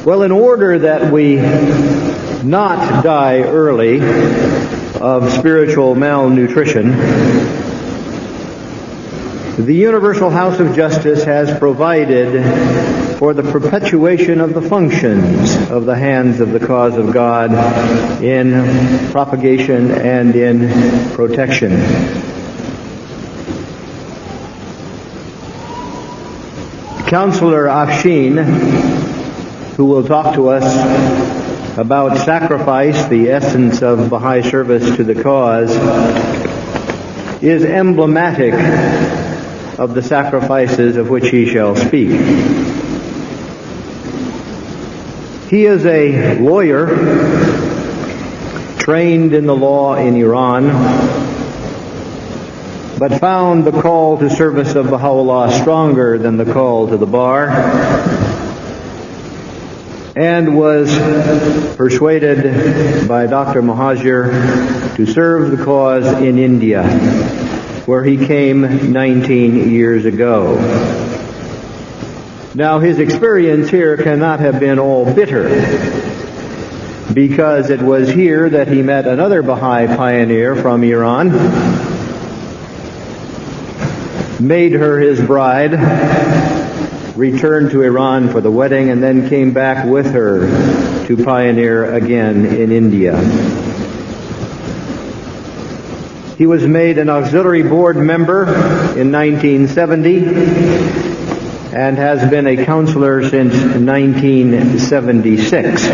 Well, in order that we not die early of spiritual malnutrition, the Universal House of Justice has provided for the perpetuation of the functions of the hands of the cause of God in propagation and in protection. Counselor Afshin, who will talk to us about sacrifice, the essence of Baha'i service to the cause, is emblematic of the sacrifices of which he shall speak. He is a lawyer trained in the law in Iran, but found the call to service of Baha'u'llah stronger than the call to the bar, and was persuaded by Dr. Muhajir to serve the cause in India, where he came 19 years ago. Now, his experience here cannot have been all bitter, because it was here that he met another Baha'i pioneer from Iran, made her his bride, returned to Iran for the wedding, and then came back with her to pioneer again in India. He was made an auxiliary board member in 1970 and has been a counselor since 1976.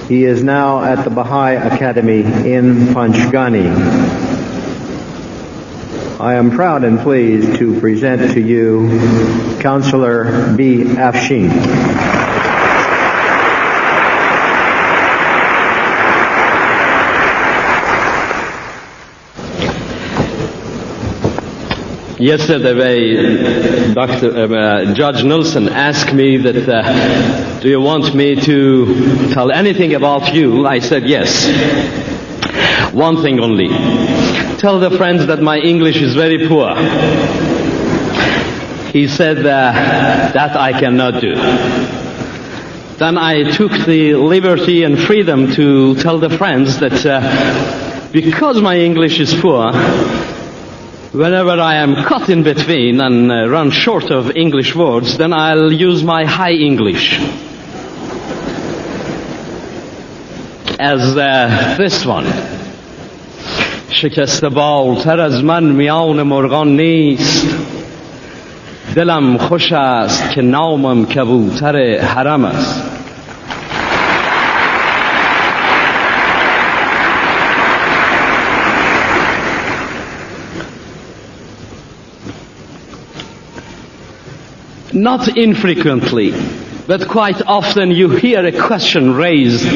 He is now at the Baha'i Academy in Panchgani. I am proud and pleased to present to you Counselor B. Afshin. Yesterday, Judge Nelson asked me that, do you want me to tell anything about you? I said yes. One thing only. Tell the friends that my English is very poor. He said that I cannot do. Then I took the liberty and freedom to tell the friends that because my English is poor, whenever I am caught in between and run short of English words, then I'll use my high English. As this one. شکست بالتر از من میان مرغان نیست، دلم خوش است که نامم کبوتر حرم است. Not infrequently, but quite often you hear a question raised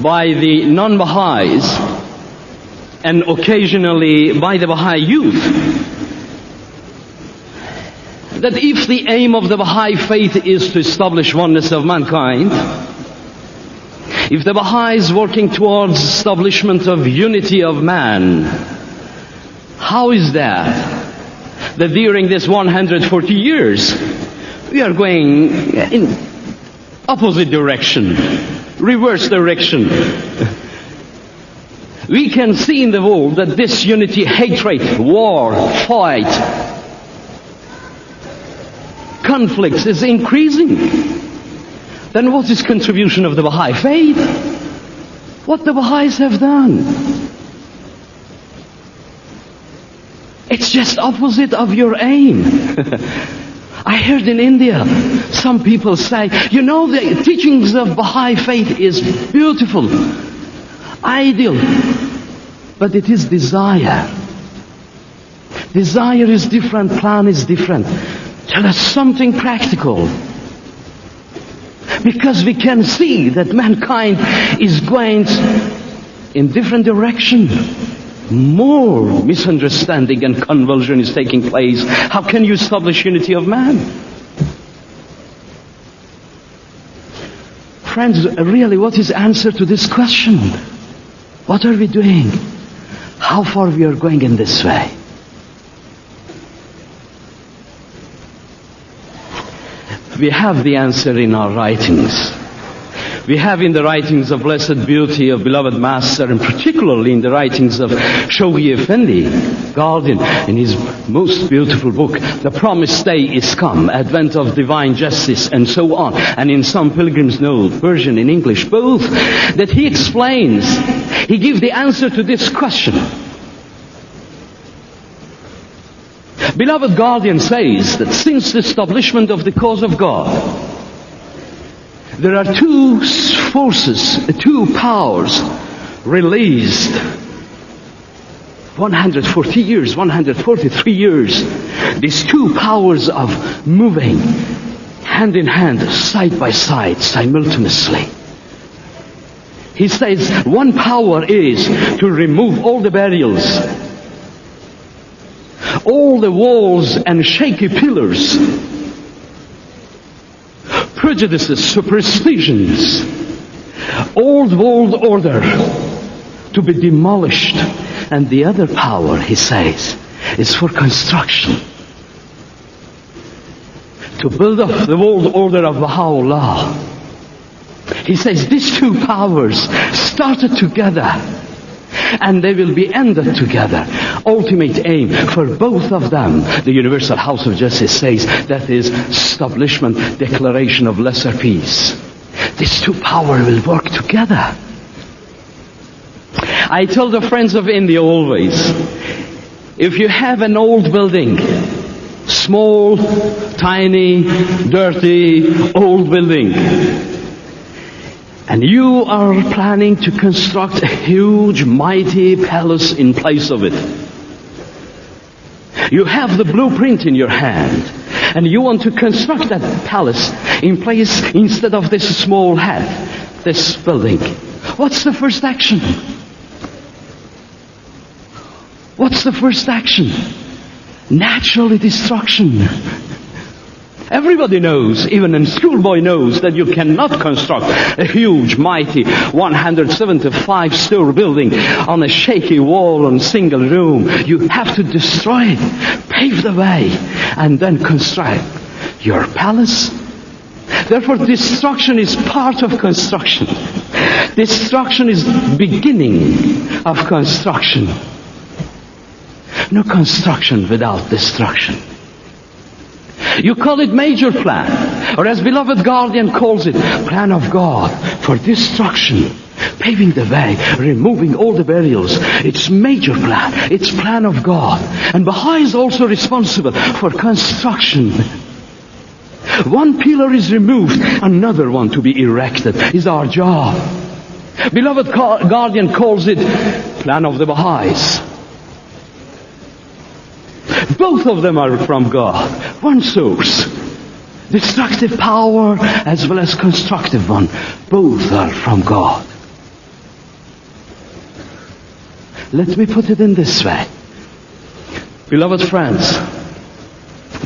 by the non-Baha'is and occasionally by the Baha'i youth, that if the aim of the Baha'i faith is to establish oneness of mankind, if the Baha'i is working towards establishment of unity of man, how is that during this 140 years we are going in opposite direction, reverse direction? We can see in the world that this unity, hatred, war, fight, conflicts is increasing. Then what is contribution of the Baha'i faith? What the Baha'is have done? It's just opposite of your aim. I heard in India some people say, you know, the teachings of Baha'i faith is beautiful, ideal, but it is desire. Desire is different, plan is different. Tell us something practical. Because we can see that mankind is going in different direction. More misunderstanding and convulsion is taking place. How can you establish unity of man? Friends, really, what is the answer to this question? What are we doing? How far we are going in this way? We have the answer in our writings. We have in the writings of Blessed Beauty of Beloved Master, and particularly in the writings of Shoghi Effendi, Guardian, in his most beautiful book, The Promised Day is Come, Advent of Divine Justice, and so on, and in some Pilgrim's Note, version in English, both, that he explains, he gives the answer to this question. Beloved Guardian says that since the establishment of the cause of God, there are two forces, two powers released 140 years, 143 years. These two powers of moving hand in hand, side by side, simultaneously. He says one power is to remove all the barriers, all the walls and shaky pillars, prejudices, superstitions, old world order to be demolished. And the other power, he says, is for construction. To build up the world order of Baha'u'llah. He says these two powers started together and they will be ended together. Ultimate aim for both of them, the Universal House of Justice says, that is establishment, declaration of lesser peace. These two powers will work together. I tell the friends of India always, if you have an old building, small, tiny, dirty, old building, and you are planning to construct a huge, mighty palace in place of it. You have the blueprint in your hand, and you want to construct that palace in place instead of this small hut, this building. What's the first action? What's the first action? Naturally, destruction. Everybody knows, even a schoolboy knows, that you cannot construct a huge, mighty 175-story building on a shaky wall and single room. You have to destroy it, pave the way, and then construct your palace. Therefore, destruction is part of construction. Destruction is beginning of construction. No construction without destruction. You call it major plan, or as Beloved Guardian calls it, plan of God for destruction, paving the way, removing all the barriers. It's major plan, it's plan of God. And Baha'i is also responsible for construction. One pillar is removed, another one to be erected is our job. Beloved Guardian calls it plan of the Baha'is. Both of them are from God. One source. Destructive power as well as constructive one. Both are from God. Let me put it in this way. Beloved friends,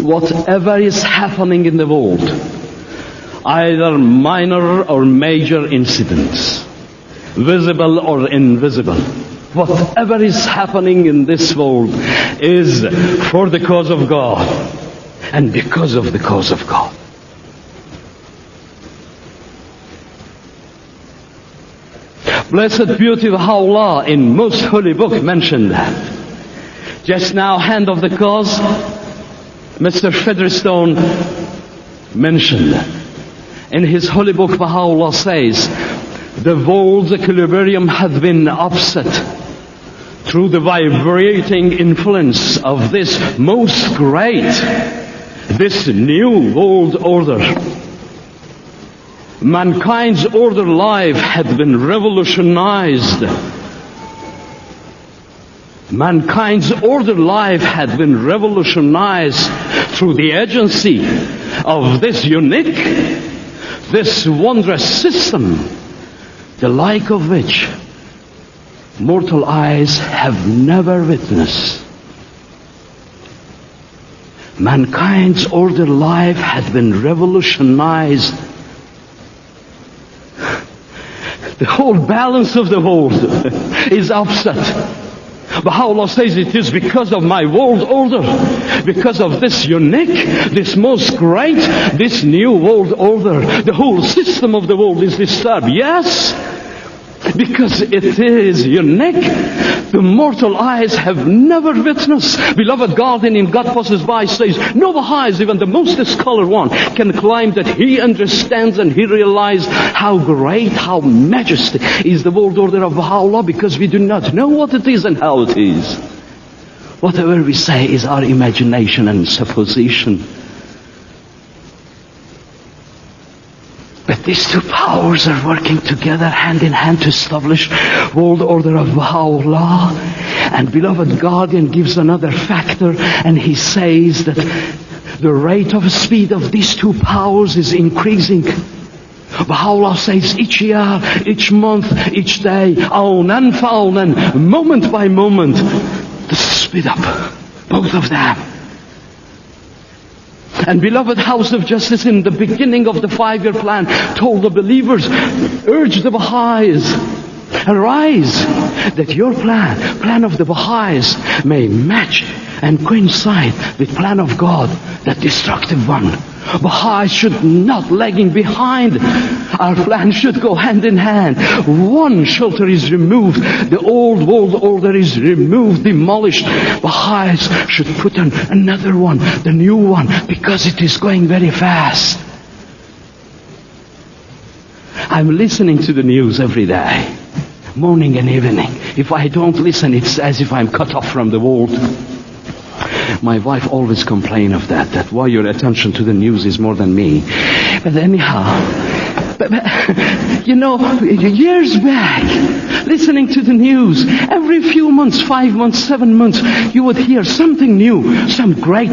whatever is happening in the world, either minor or major incidents, visible or invisible, whatever is happening in this world is for the cause of God and because of the cause of God. Blessed Beauty of Baha'u'llah in Most Holy Book mentioned that. Just now, Hand of the Cause, Mr. Featherstone mentioned that. In his Holy Book, Baha'u'llah says, the world's equilibrium has been upset through the vibrating influence of this most great, this new world order. Mankind's order life had been revolutionized. Mankind's order life had been revolutionized through the agency of this unique, this wondrous system, the like of which mortal eyes have never witnessed. Mankind's order life had been revolutionized. The whole balance of the world is upset. Baha'u'llah says it is because of my world order, because of this unique, this most great, this new world order. The whole system of the world is disturbed. Yes, because it is unique. The mortal eyes have never witnessed. Beloved guardian in God passes by says, no Baha'is, even the most scholar one, can claim that he understands and he realizes how great, how majestic is the world order of Baha'u'llah, because we do not know what it is and how it is. Whatever we say is our imagination and supposition. But these two powers are working together hand in hand to establish world order of Baha'u'llah. And beloved guardian gives another factor, and he says that the rate of speed of these two powers is increasing. Baha'u'llah says each year, each month, each day, awnan fa'awnan, moment by moment, to speed up, both of them. And beloved House of Justice, in the beginning of the 5-year plan, told the believers, urge the Baha'is, arise, that your plan of the Baha'is, may match and coincide with plan of God, that destructive one. Baha'is should not lagging behind. Our plan should go hand in hand. One shelter is removed, the old world order is removed, demolished. Baha'is should put on another one, the new one, because it is going very fast. I'm listening to the news every day, morning and evening. If I don't listen, it's as if I'm cut off from the world. My wife always complains of that why your attention to the news is more than me. But anyhow, you know, years back, listening to the news, every few months, 5 months, 7 months, you would hear something new, some great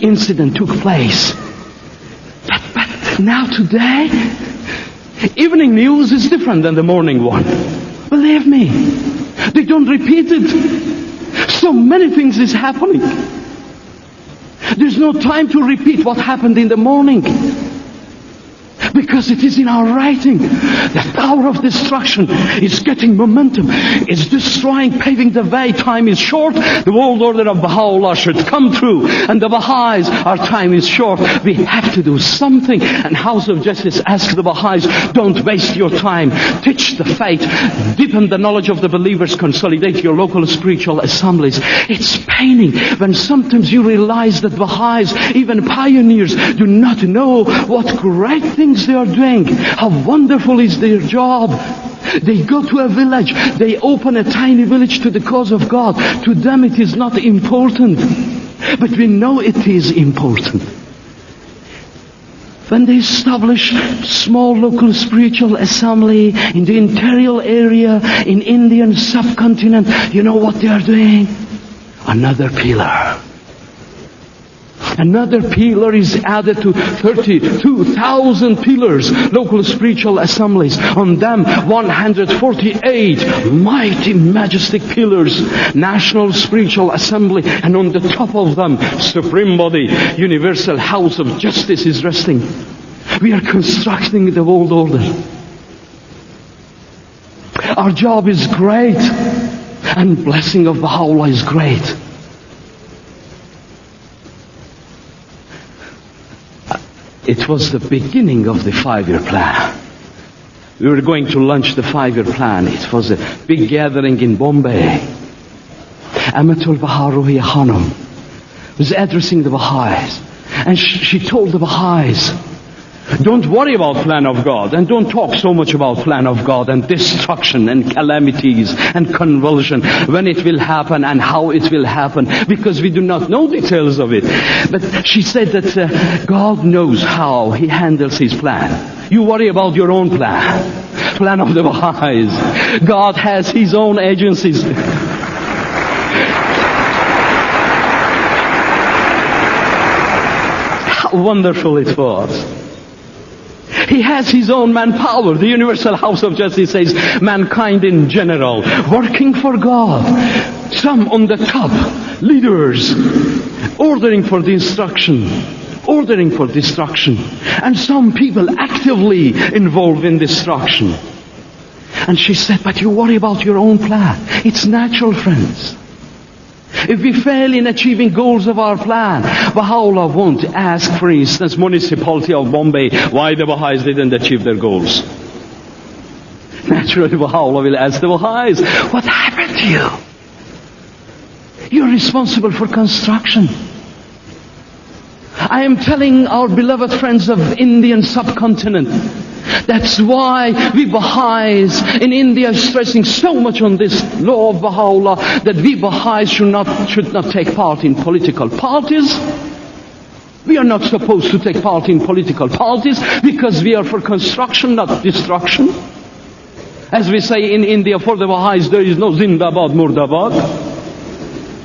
incident took place. But now today, evening news is different than the morning one. Believe me, they don't repeat it. So many things is happening. There's no time to repeat what happened in the morning, because it is in our writing. The power of destruction is getting momentum. It's destroying, paving the way. Time is short. The world order of Baha'u'llah should come through. And the Baha'is, our time is short. We have to do something. And House of Justice asks the Baha'is, don't waste your time. Teach the faith. Deepen the knowledge of the believers. Consolidate your local spiritual assemblies. It's paining when sometimes you realize that Baha'is, even pioneers, do not know what great things they are doing. How wonderful is their job. They go to a village. They open a tiny village to the cause of God. To them it is not important. But we know it is important. When they establish small local spiritual assembly in the interior area, in Indian subcontinent, you know what they are doing? Another pillar. Another pillar is added to 32,000 pillars, local spiritual assemblies. On them, 148 mighty, majestic pillars, national spiritual assembly. And on the top of them, supreme body, universal House of Justice is resting. We are constructing the world order. Our job is great, and blessing of Baha'u'llah is great. It was the beginning of the 5-year plan. We were going to launch the 5-year plan. It was a big gathering in Bombay. Amatul Baha Ruhiya Khanum was addressing the Baha'is. And she told the Baha'is, don't worry about plan of God, and don't talk so much about plan of God and destruction and calamities and convulsion, when it will happen and how it will happen, because we do not know details of it. But she said that God knows how He handles His plan. You worry about your own plan of the Baha'is. God has His own agencies. How wonderful it was. He has His own manpower. The Universal House of Justice says mankind in general, working for God. Some on the top, leaders, ordering for destruction. And some people actively involved in destruction. And she said, but you worry about your own plan. It's natural, friends. If we fail in achieving goals of our plan, Baha'u'llah won't ask, for instance, municipality of Bombay, why the Baha'is didn't achieve their goals. Naturally, Baha'u'llah will ask the Baha'is, what happened to you? You're responsible for construction. I am telling our beloved friends of Indian subcontinent, that's why we Baha'is in India are stressing so much on this law of Baha'u'llah, that we Baha'is should not take part in political parties. We are not supposed to take part in political parties because we are for construction, not destruction. As we say in India, for the Baha'is there is no Zindabad, Murdabad.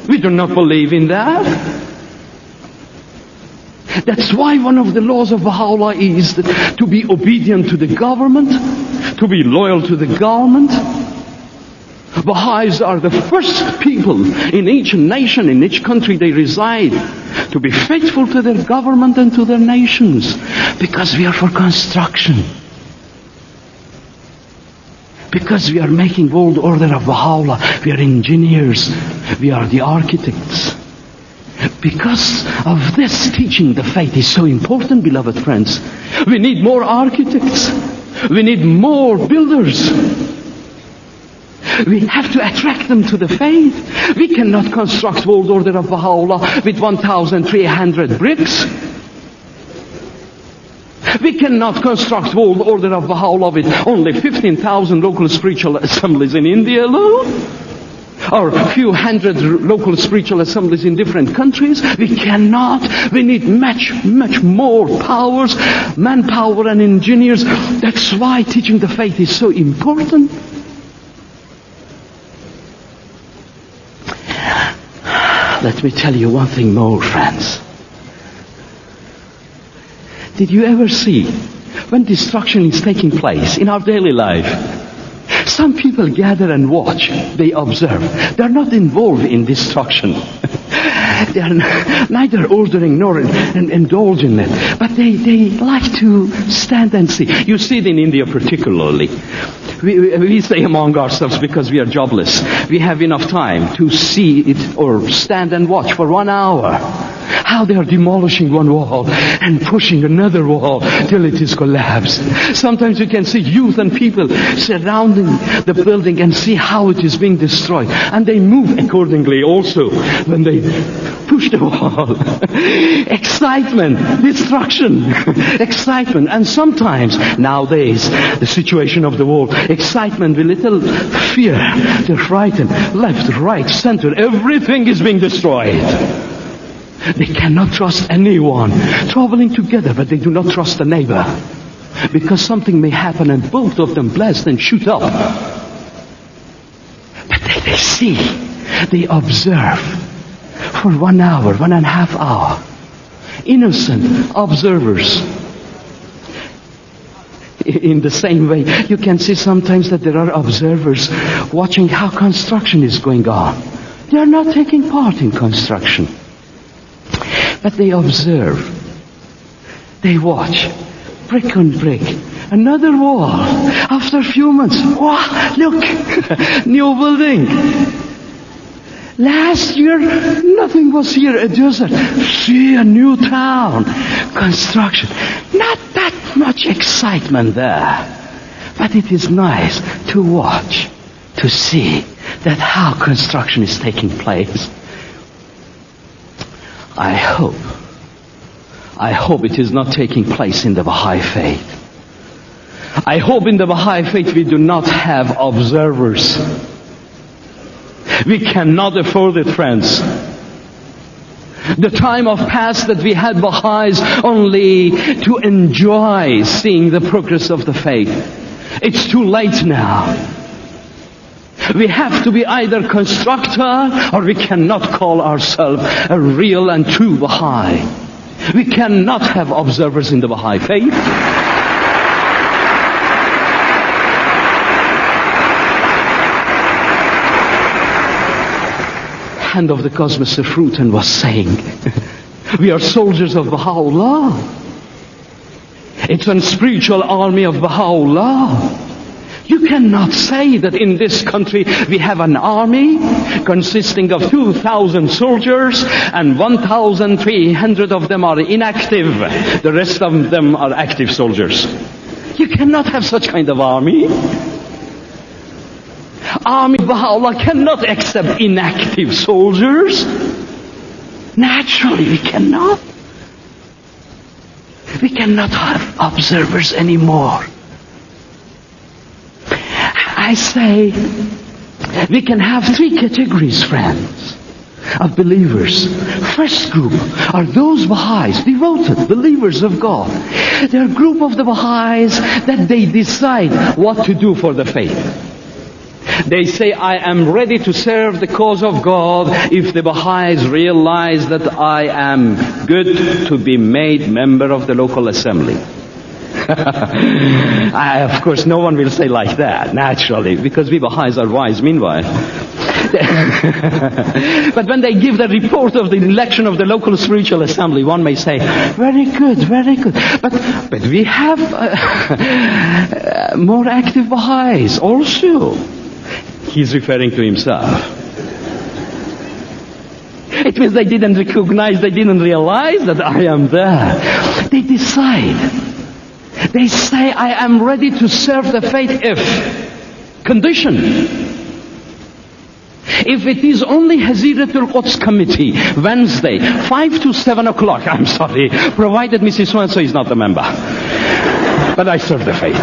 We do not believe in that. That's why one of the laws of Baha'u'llah is to be obedient to the government, to be loyal to the government. Baha'is are the first people in each nation, in each country they reside, to be faithful to their government and to their nations, because we are for construction. Because we are making world order of Baha'u'llah, we are engineers, we are the architects. Because of this teaching, the faith is so important, beloved friends. We need more architects. We need more builders. We have to attract them to the faith. We cannot construct world order of Baha'u'llah with 1,300 bricks. We cannot construct world order of Baha'u'llah with only 15,000 local spiritual assemblies in India alone, or a few hundred local spiritual assemblies in different countries. We cannot. We need much more powers, manpower and engineers. That's why teaching the faith is so important. Let me tell you one thing more, friends. Did you ever see, when destruction is taking place in our daily life, some people gather and watch, they observe. They're not involved in destruction. They are neither ordering nor indulging in it. But they like to stand and see. You see it in India particularly. We say among ourselves, because we are jobless, we have enough time to see it or stand and watch for 1 hour. How they are demolishing one wall and pushing another wall till it is collapsed. Sometimes you can see youth and people surrounding the building and see how it is being destroyed. And they move accordingly also when they push the wall. Excitement, destruction, excitement. And sometimes, nowadays, the situation of the world, excitement with little fear. They're frightened. Left, right, center, everything is being destroyed. They cannot trust anyone. Traveling together, but they do not trust the neighbor. Because something may happen and both of them blast and shoot up. But they see, they observe for 1 hour, 1.5 hours. Innocent observers. In the same way, you can see sometimes that there are observers watching how construction is going on. They are not taking part in construction. But they observe, they watch, brick on brick, another wall. After a few months, wow, look, new building. Last year, nothing was here, a desert. See, a new town, construction. Not that much excitement there, but it is nice to watch, to see that how construction is taking place. I hope it is not taking place in the Baha'i faith. I hope in the Baha'i faith we do not have observers. We cannot afford it, friends. The time of past that we had Baha'is only to enjoy seeing the progress of the faith. It's too late now. We have to be either constructor or we cannot call ourselves a real and true Baha'i. We cannot have observers in the Baha'i faith. Hand of the Cosmos of Fruiten was saying, we are soldiers of Baha'u'llah. It's a spiritual army of Baha'u'llah. You cannot say that in this country we have an army consisting of 2,000 soldiers and 1,300 of them are inactive. The rest of them are active soldiers. You cannot have such kind of army. Army of Baha'u'llah cannot accept inactive soldiers. Naturally, we cannot. We cannot have observers anymore. I say, we can have three categories, friends, of believers. First group are those Baha'is, devoted believers of God. They are a group of the Baha'is that they decide what to do for the faith. They say, I am ready to serve the cause of God if the Baha'is realize that I am good to be made member of the local assembly. Of course, no one will say like that, naturally, because we Baha'is are wise meanwhile. But when they give the report of the election of the local spiritual assembly, one may say, very good, very good. But we have more active Baha'is also. He's referring to himself. It means they didn't recognize, they didn't realize that I am there. They decide. They say, I am ready to serve the faith if. Condition. If it is only Haziratul Quds committee, Wednesday, 5 to 7 o'clock, I'm sorry, provided Mrs. So-and-so is not a member. But I serve the faith.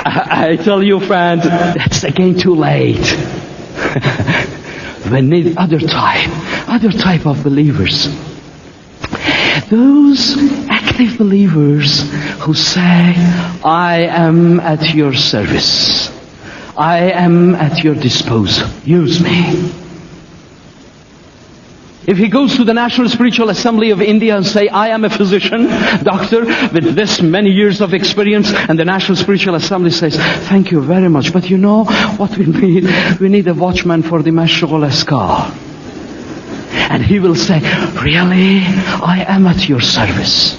I tell you, friend, that's again too late. We need other type of believers. Those active believers who say, I am at your service. I am at your disposal. Use me. If he goes to the National Spiritual Assembly of India and say, I am a physician, doctor, with this many years of experience, and the National Spiritual Assembly says, thank you very much, but you know what we need? We need a watchman for the Mashghul Askar. And he will say, really? I am at your service.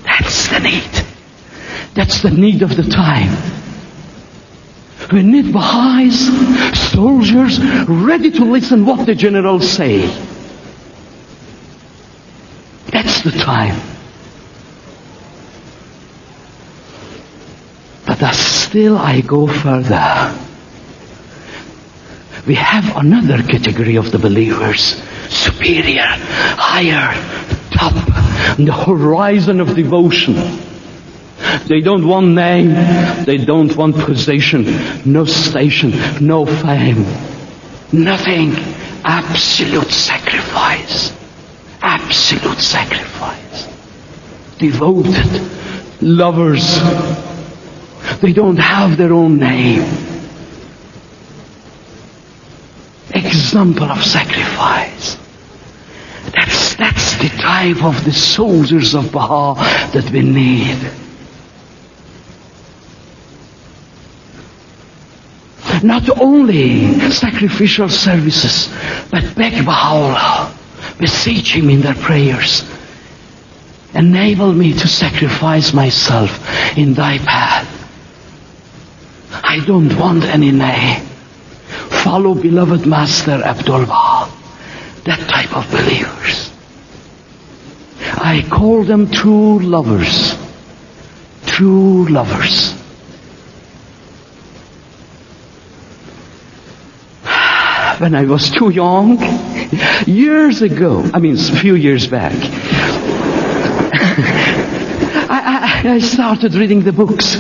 That's the need. That's the need of the time. We need Baha'is, soldiers, ready to listen what the generals say. That's the time. But still I go further. We have another category of the believers, superior, higher, top, on the horizon of devotion. They don't want name, they don't want position, no station, no fame, nothing. Absolute sacrifice. Absolute sacrifice. Devoted, lovers. They don't have their own name. Example of sacrifice. That's the type of the soldiers of Baha that we need. Not only sacrificial services, but beg Baha'u'llah, beseech him in their prayers. Enable me to sacrifice myself in thy path. I don't want any name. Follow beloved Master Abdul Baha. That type of believers. I call them true lovers. True lovers. When I was too young, years ago, a few years back, I started reading the books,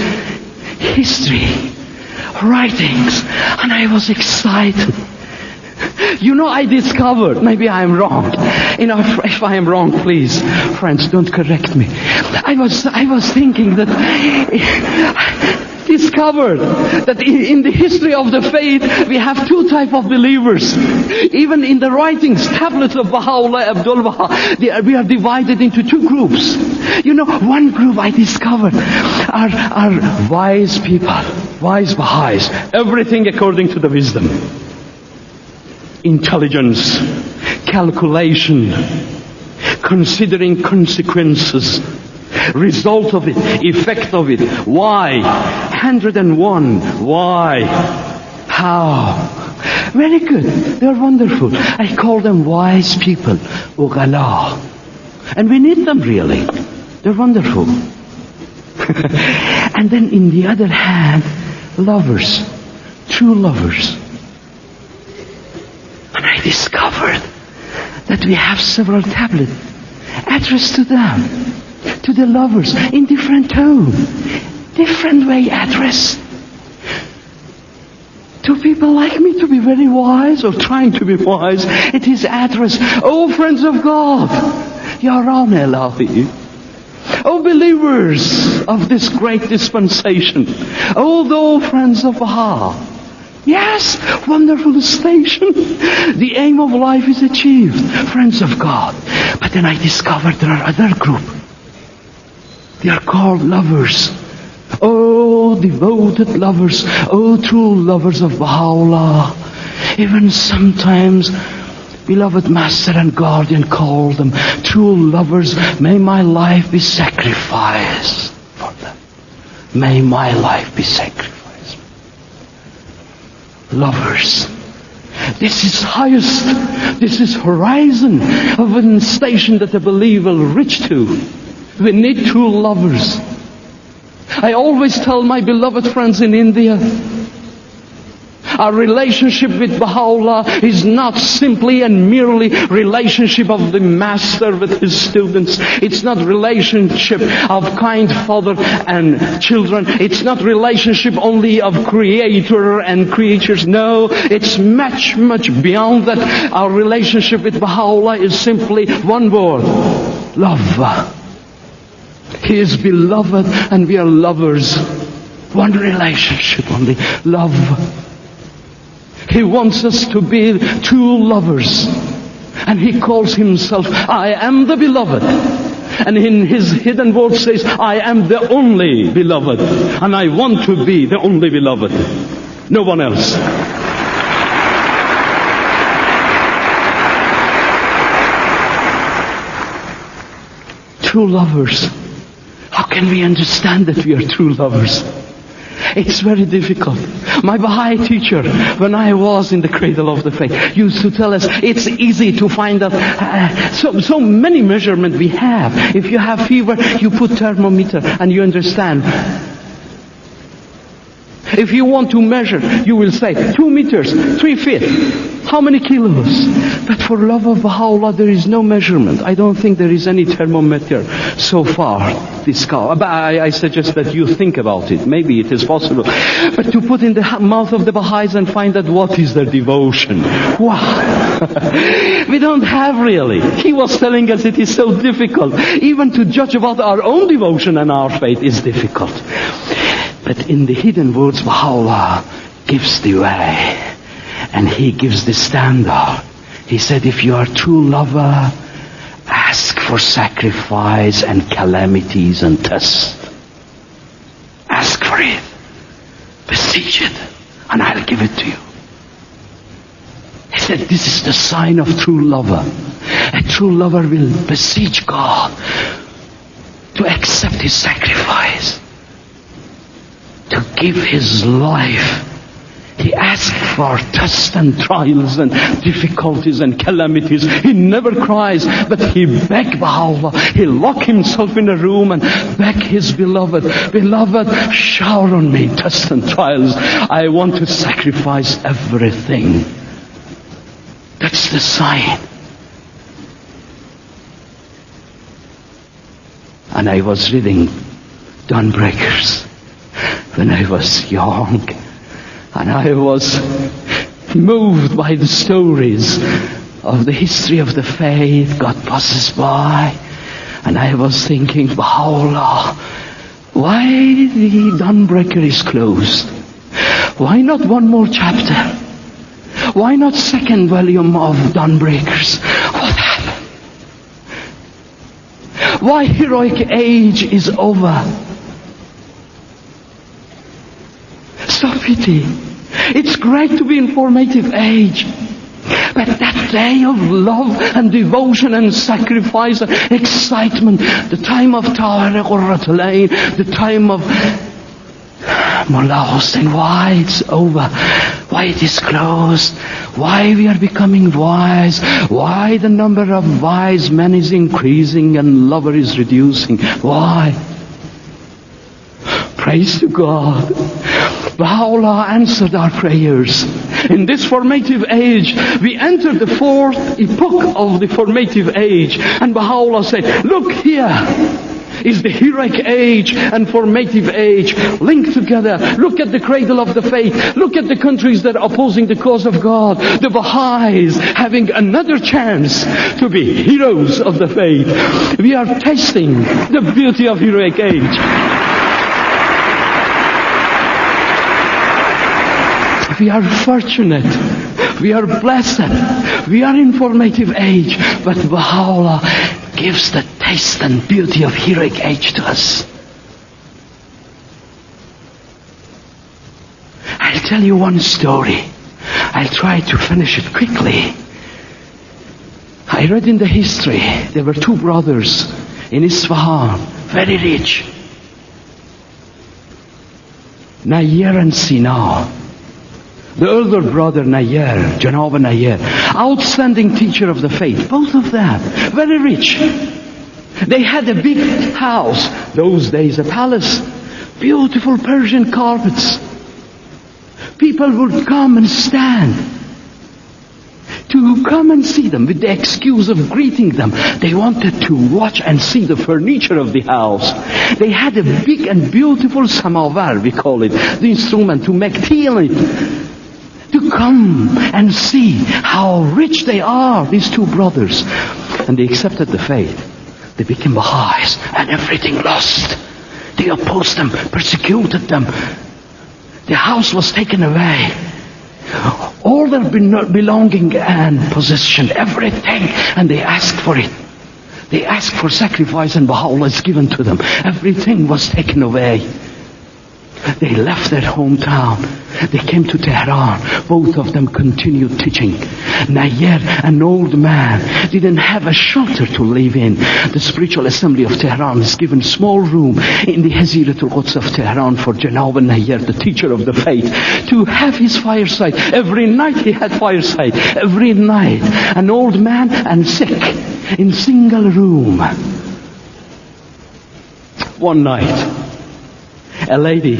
history, writings, and I was excited. I discovered, maybe I am wrong. If I am wrong, please, friends, don't correct me. I was thinking that, discovered that in the history of the faith, we have two types of believers. Even in the writings, tablets of Baha'u'llah, Abdul Baha, we are divided into two groups. One group I discovered are wise people, wise Baha'is, everything according to the wisdom. Intelligence, calculation, considering consequences, result of it, effect of it. Why? 101. Why? How? Very good. They're wonderful. I call them wise people, ughalaء. And we need them really. They're wonderful. And then in the other hand, lovers, true lovers. And I discovered that we have several tablets addressed to them, to the lovers, in different tone, different way addressed. To people like me to be very wise or trying to be wise, it is addressed, oh friends of God, Yaran Elahi. Oh believers of this great dispensation, oh thou friends of Baha. Yes, wonderful station. The aim of life is achieved, friends of God. But then I discovered there are other group. They are called lovers. Oh, devoted lovers. Oh, true lovers of Baha'u'llah. Even sometimes, beloved Master and Guardian called them true lovers. May my life be sacrificed for them. May my life be sacrificed. Lovers. This is highest. This is horizon of a station that a believer will reach to. We need true lovers. I always tell my beloved friends in India, our relationship with Baha'u'llah is not simply and merely relationship of the master with his students. It's not relationship of kind father and children. It's not relationship only of creator and creatures. No, it's much, much beyond that. Our relationship with Baha'u'llah is simply one word, love. He is beloved and we are lovers. One relationship only, love. He wants us to be true lovers. And he calls himself, I am the beloved. And in his hidden word says, I am the only beloved. And I want to be the only beloved. No one else. True lovers. How can we understand that we are true lovers? It's very difficult. My Baha'i teacher, when I was in the cradle of the faith, used to tell us it's easy to find out so many measurements we have. If you have fever, you put thermometer and you understand. If you want to measure, you will say 2 meters, 3 feet. How many kilos? But for love of Baha'u'llah, there is no measurement. I don't think there is any thermometer so far discovered. But I suggest that you think about it. Maybe it is possible. But to put in the mouth of the Baha'is and find out what is their devotion. Wow. We don't have really. He was telling us it is so difficult. Even to judge about our own devotion and our faith is difficult. But in the hidden words, Baha'u'llah gives the way. And he gives the standard. He said, if you are a true lover, ask for sacrifice and calamities and tests. Ask for it. Beseech it. And I'll give it to you. He said, this is the sign of true lover. A true lover will beseech God to accept his sacrifice. To give his life. He asked for tests and trials and difficulties and calamities. He never cries, but he begged Baha'u'llah. He locked himself in a room and begged his beloved, beloved, shower on me tests and trials. I want to sacrifice everything. That's the sign. And I was reading Dawnbreakers when I was young. And I was moved by the stories of the history of the faith. God passes by. And I was thinking, Baha'u'llah, why the Dawnbreaker is closed? Why not one more chapter? Why not second volume of Dawnbreakers? What happened? Why heroic age is over? So pity. It's great to be in formative age. But that day of love and devotion and sacrifice and excitement, the time of Tahir Qurratul Ain, the time of Mullah Hussein, why it's over, why it is closed, why we are becoming wise, why the number of wise men is increasing and lover is reducing, why? Praise to God. Baha'u'llah answered our prayers. In this formative age, we entered the fourth epoch of the formative age. And Baha'u'llah said, look here is the heroic age and formative age linked together. Look at the cradle of the faith. Look at the countries that are opposing the cause of God. The Baha'is having another chance to be heroes of the faith. We are tasting the beauty of heroic age. We are fortunate. We are blessed. We are in formative age. But Baha'u'llah gives the taste and beauty of heroic age to us. I'll tell you one story. I'll try to finish it quickly. I read in the history, there were two brothers in Isfahan, very rich. Nayyar and Sina. The elder brother Nayyar, Janab Nayyar, outstanding teacher of the faith, both of them, very rich. They had a big house, those days a palace, beautiful Persian carpets. People would come and stand to come and see them with the excuse of greeting them. They wanted to watch and see the furniture of the house. They had a big and beautiful samavar, we call it, the instrument to make tea in it. To come and see how rich they are, these two brothers. And they accepted the faith. They became Baha'is and everything lost. They opposed them, persecuted them. The house was taken away. All their belonging and possession, everything. And they asked for it. They asked for sacrifice and Baha'u'llah is given to them. Everything was taken away. They left their hometown. They came to Tehran. Both of them continued teaching. Nayyar, an old man, didn't have a shelter to live in. The spiritual assembly of Tehran is given small room in the Haziratul Quds of Tehran for Janab Nayyar, the teacher of the faith, to have his fireside. Every night he had fireside. Every night. An old man and sick in single room. One night, a lady,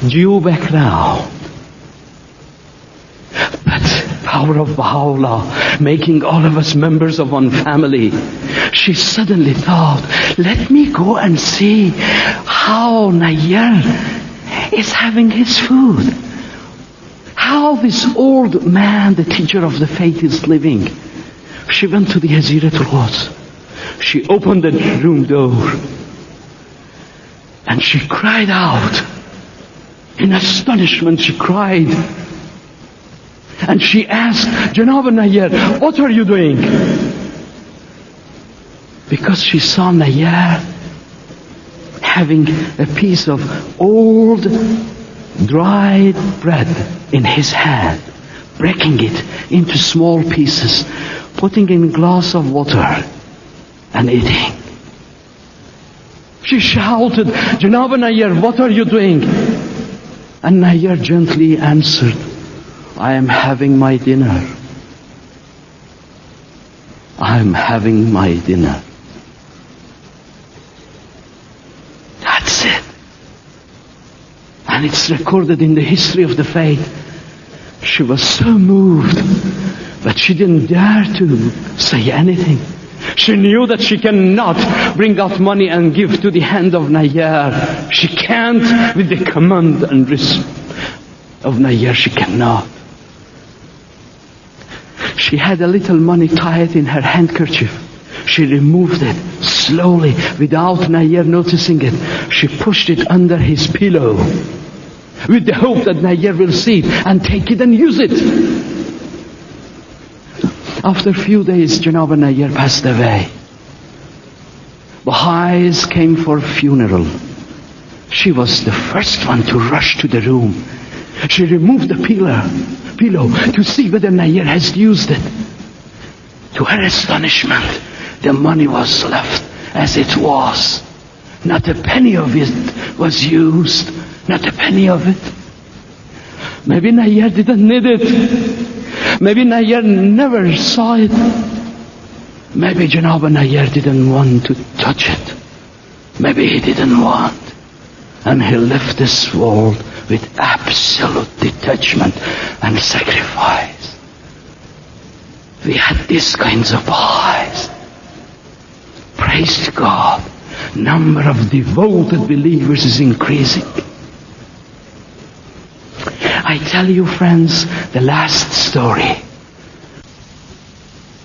Jew background, but power of Baha'u'llah, making all of us members of one family. She suddenly thought, let me go and see how Nayyar is having his food. How this old man, the teacher of the faith, is living. She went to the Haziratul Quds. She opened the room door. And she cried out. In astonishment she cried. And she asked, Janab Nayyar, what are you doing? Because she saw Nayyar having a piece of old dried bread in his hand, breaking it into small pieces, putting in a glass of water and eating. She shouted, Janab Nayyar, what are you doing? And Nayyar gently answered, I am having my dinner. I am having my dinner. That's it. And it's recorded in the history of the faith. She was so moved, but she didn't dare to say anything. She knew that she cannot bring out money and give to the hand of Nayyar. She can't, with the command and risk of Nayyar, she cannot. She had a little money tied in her handkerchief. She removed it slowly, without Nayyar noticing it. She pushed it under his pillow, with the hope that Nayyar will see it and take it and use it. After a few days, Janab Nayyar passed away. Baha'is came for funeral. She was the first one to rush to the room She removed the pillow to see whether Nayyar has used it. To her astonishment, the money was left as it was. Not a penny of it was used. Not a penny of it. Maybe Nayyar didn't need it. Maybe Nayyar never saw it. Maybe Janab Nayyar didn't want to touch it. Maybe he didn't want. And he left this world with absolute detachment and sacrifice. We had these kinds of Baha'is. Praise to God. Number of devoted believers is increasing. I tell you, friends, the last story.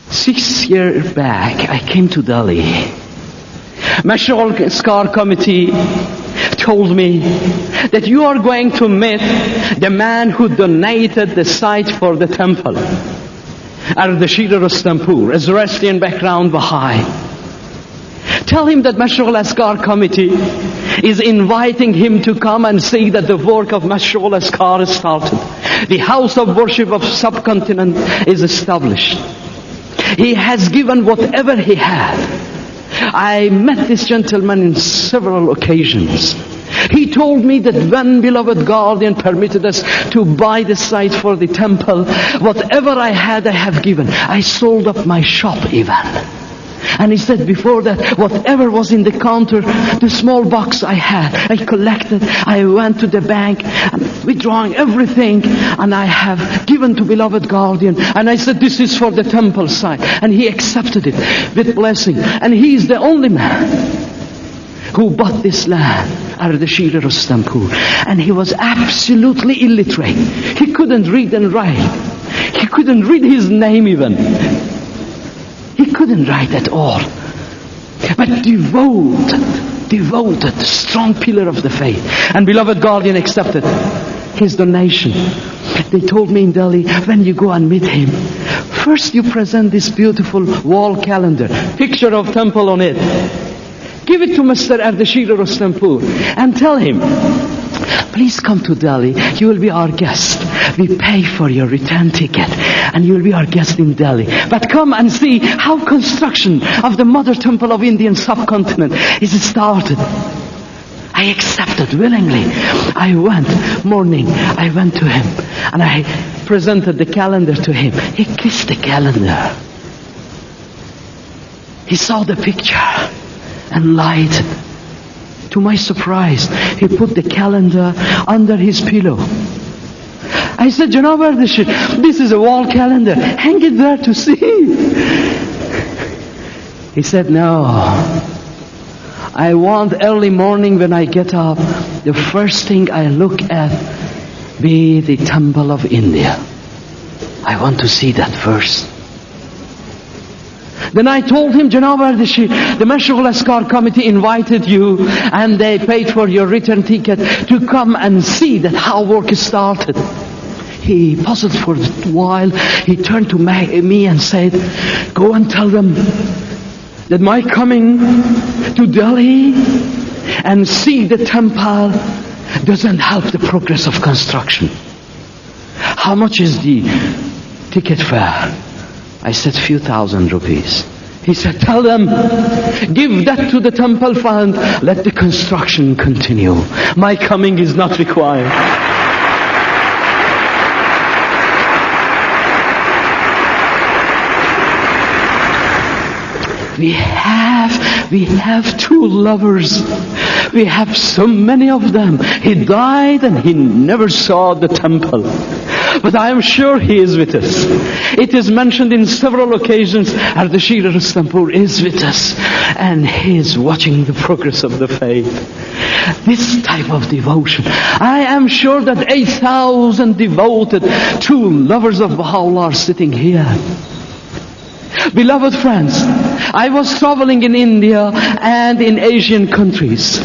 6 years back, I came to Delhi. Mash'al Scar Committee told me that you are going to meet the man who donated the site for the temple, Ardashir Rustampur, a Zoroastrian background Baha'i. Tell him that Mash'al Askar Committee is inviting him to come and see that the work of Mash'al Askar is started. The house of worship of subcontinent is established. He has given whatever he had. I met this gentleman in several occasions. He told me that when beloved guardian permitted us to buy the site for the temple, whatever I had, I have given. I sold up my shop even. And he said before that, whatever was in the counter, the small box I had, I collected, I went to the bank, withdrawing everything, and I have given to beloved guardian. And I said, this is for the temple site. And he accepted it with blessing. And he is the only man who bought this land, Ardashir Rustampur. And he was absolutely illiterate. He couldn't read and write. He couldn't read his name even. He couldn't write at all. But devoted, strong pillar of the faith. And beloved guardian accepted his donation. They told me in Delhi, when you go and meet him, first you present this beautiful wall calendar, picture of temple on it. Give it to Mr. Ardashir Rustampur and tell him, please come to Delhi, you will be our guest. We pay for your return ticket and you will be our guest in Delhi. But come and see how construction of the mother temple of Indian subcontinent is started. I accepted willingly. I went to him and I presented the calendar to him. He kissed the calendar. He saw the picture and lighted. To my surprise, he put the calendar under his pillow. I said, Janab Ardashir, this is a wall calendar. Hang it there to see. He said, no. I want early morning when I get up, the first thing I look at be the temple of India. I want to see that first. Then I told him, Janab Ardashir, the Mash'al Askar Committee invited you and they paid for your return ticket to come and see that how work is started. He puzzled for a while. He turned to me and said, go and tell them that my coming to Delhi and see the temple doesn't help the progress of construction. How much is the ticket fare? I said, few thousand rupees. He said, tell them, give that to the temple fund, let the construction continue. My coming is not required. We have true lovers. We have so many of them. He died and he never saw the temple. But I am sure he is with us. It is mentioned in several occasions, Ardashir Rustampur is with us. And he is watching the progress of the faith. This type of devotion. I am sure that 8,000 devoted true lovers of Baha'u'llah are sitting here. Beloved friends, I was traveling in India and in Asian countries,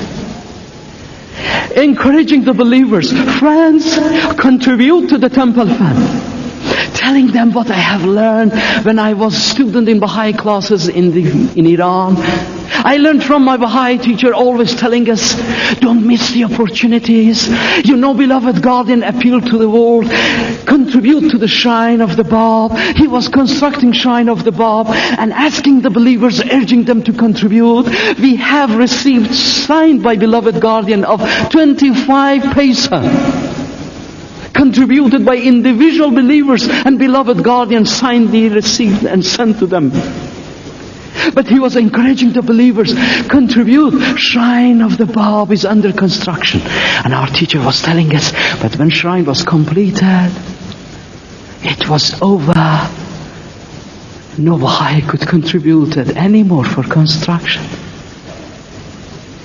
encouraging the believers, friends, contribute to the temple fund, telling them what I have learned when I was a student in Baha'i classes in Iran, I learned from my Baha'i teacher always telling us, don't miss the opportunities. You know, beloved guardian appealed to the world, contribute to the shrine of the Bab. He was constructing shrine of the Bab and asking the believers, urging them to contribute. We have received, signed by beloved guardian, of 25 paisa, contributed by individual believers, and beloved guardian signed, the received and sent to them. But he was encouraging the believers, contribute. Shrine of the Bab is under construction. And our teacher was telling us, but when shrine was completed, it was over. No Baha'i could contribute anymore for construction.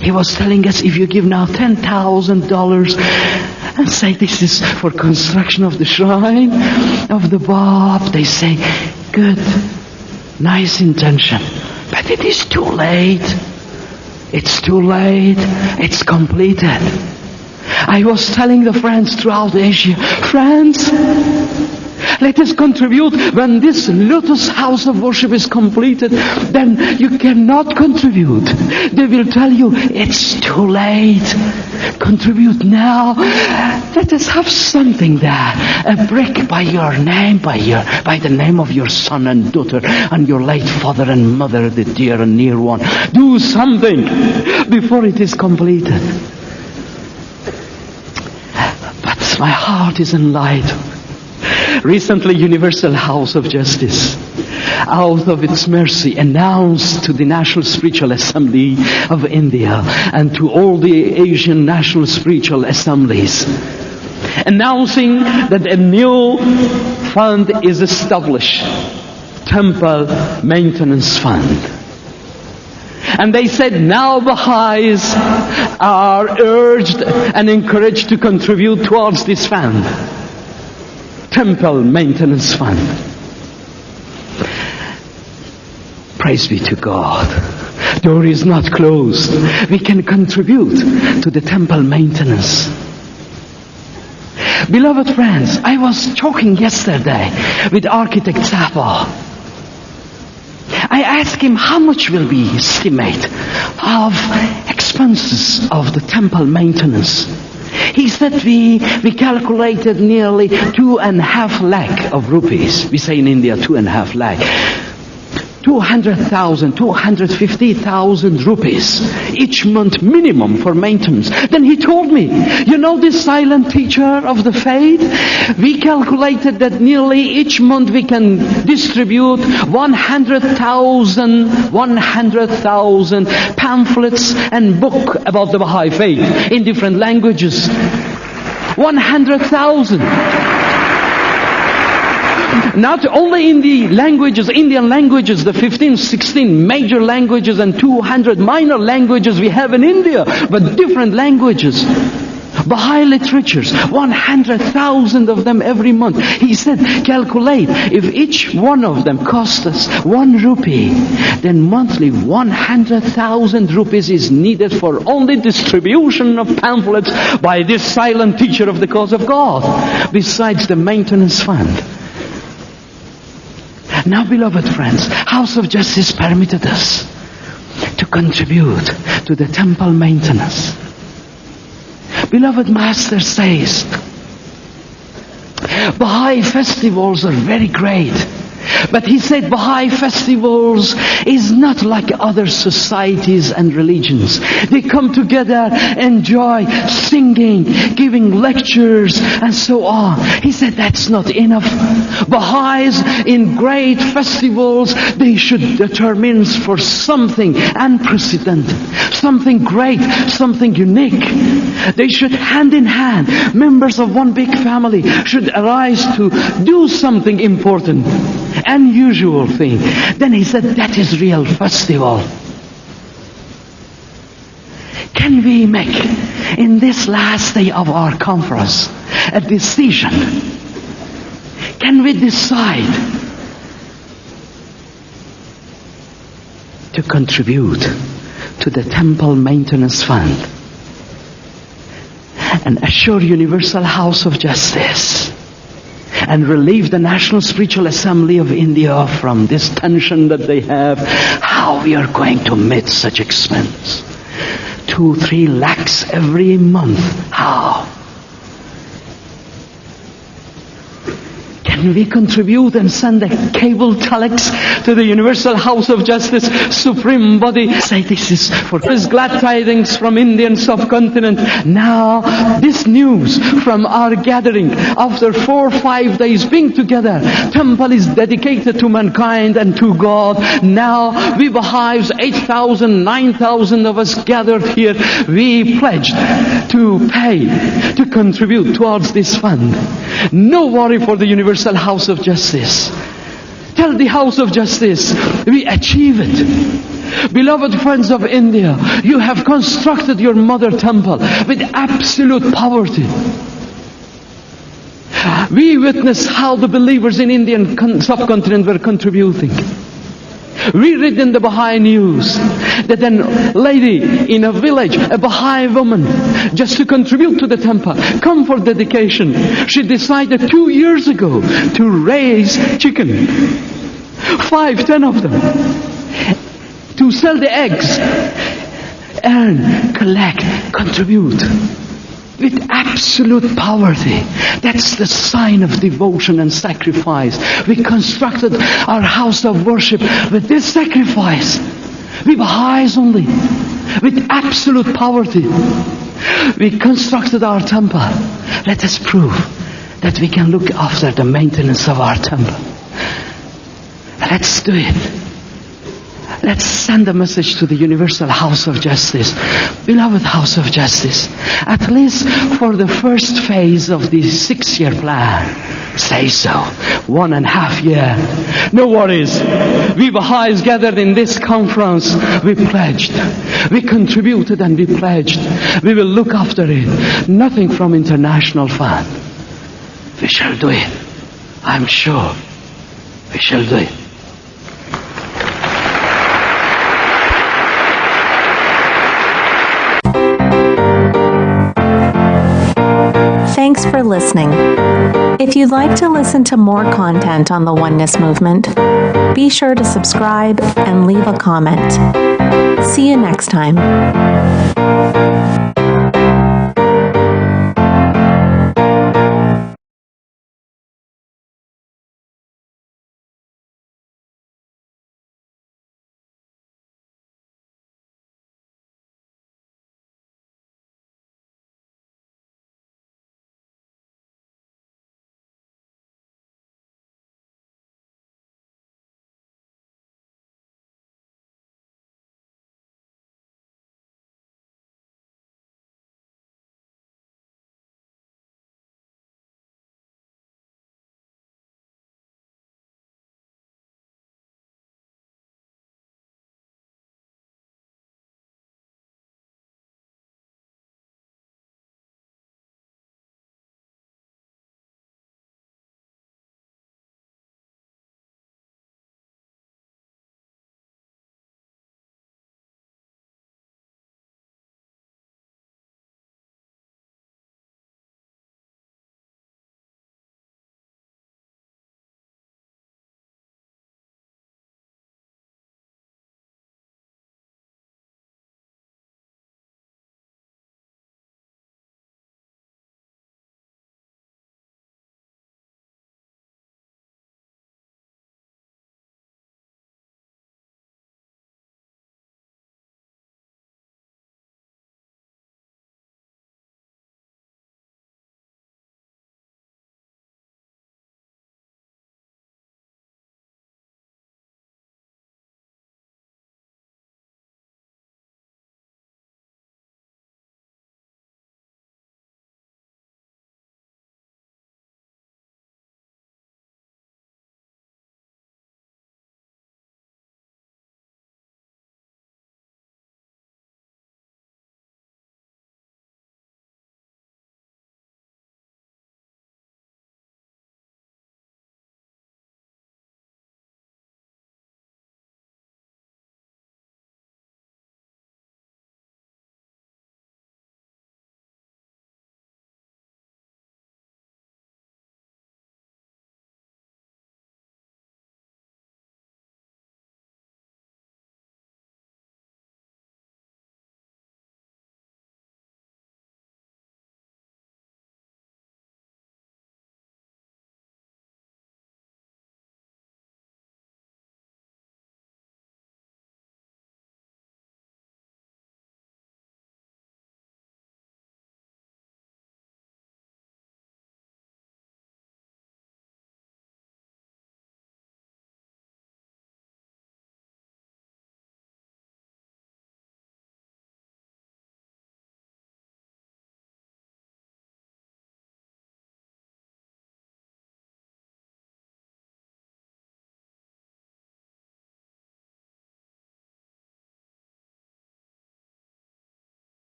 He was telling us, if you give now $10,000 and say this is for construction of the shrine of the Bab, they say, good, nice intention, but it is too late. It's too late. It's completed. I was telling the friends throughout Asia, friends, let us contribute. When this Lotus house of worship is completed, then you cannot contribute. They will tell you, it's too late. Contribute now. Let us have something there. A brick by your name, by the name of your son and daughter, and your late father and mother, the dear and near one. Do something before it is completed. But my heart is enlightened. Recently, Universal House of Justice, out of its mercy, announced to the National Spiritual Assembly of India and to all the Asian National Spiritual Assemblies, announcing that a new fund is established, Temple Maintenance Fund. And they said now Baha'is are urged and encouraged to contribute towards this fund. Temple Maintenance Fund. Praise be to God. Door is not closed. We can contribute to the temple maintenance. Beloved friends, I was talking yesterday with architect Sapa. I asked him how much will we estimate of expenses of the temple maintenance. He said we calculated nearly 2.5 lakh of rupees. We say in India 2.5 lakh. 200,000, 250,000 rupees each month minimum for maintenance. Then he told me, you know this silent teacher of the faith? We calculated that nearly each month we can distribute 100,000 pamphlets and book about the Baha'i faith in different languages. 100,000. Not only in the languages, Indian languages, the 15, 16 major languages and 200 minor languages we have in India, but different languages. Baha'i literatures, 100,000 of them every month. He said, calculate, if each one of them cost us 1 rupee, then monthly 100,000 rupees is needed for only distribution of pamphlets by this silent teacher of the cause of God, besides the maintenance fund. Now, beloved friends, House of Justice permitted us to contribute to the temple maintenance. Beloved Master says, Baha'i festivals are very great. But he said Baha'i festivals is not like other societies and religions. They come together, enjoy, singing, giving lectures, and so on. He said that's not enough. Baha'is in great festivals, they should determine for something unprecedented, something great, something unique. They should hand in hand, members of one big family should arise to do something important, unusual thing. Then he said that is real festival. Can we make in this last day of our conference a decision? Can we decide to contribute to the temple maintenance fund and assure Universal House of Justice and relieve the National Spiritual Assembly of India from this tension that they have? how we are going to meet such expense. 2-3 lakhs every month. How? Can we contribute and send a cable telex to the Universal House of Justice, Supreme Body? Say this is for this glad tidings from Indian subcontinent. Now, this news from our gathering, after 4 or 5 days being together, temple is dedicated to mankind and to God. Now, we Baha'is, 8,000, 9,000 of us gathered here, we pledged to pay, to contribute towards this fund. No worry for the Universal House of Justice. Tell the House of Justice, we achieve it. Beloved friends of India, you have constructed your mother temple with absolute poverty. We witnessed how the believers in Indian subcontinent were contributing. We read in the Baha'i news that a lady in a village, a Baha'i woman, just to contribute to the temple, come for dedication, she decided 2 years ago to raise chicken, 5-10 of them, to sell the eggs, earn, collect, contribute. With absolute poverty. That's the sign of devotion and sacrifice. We constructed our house of worship with this sacrifice. We Baha'is only. With absolute poverty. We constructed our temple. Let us prove that we can look after the maintenance of our temple. Let's do it. Let's send a message to the Universal House of Justice. Beloved House of Justice, at least for the first phase of the 6-year plan, say so, 1.5 years. No worries. We Baha'is gathered in this conference, we pledged. We contributed and we pledged. We will look after it. Nothing from international fund. We shall do it. I'm sure. We shall do it. Thanks for listening. If you'd like to listen to more content on the Oneness Movement, be sure to subscribe and leave a comment. See you next time.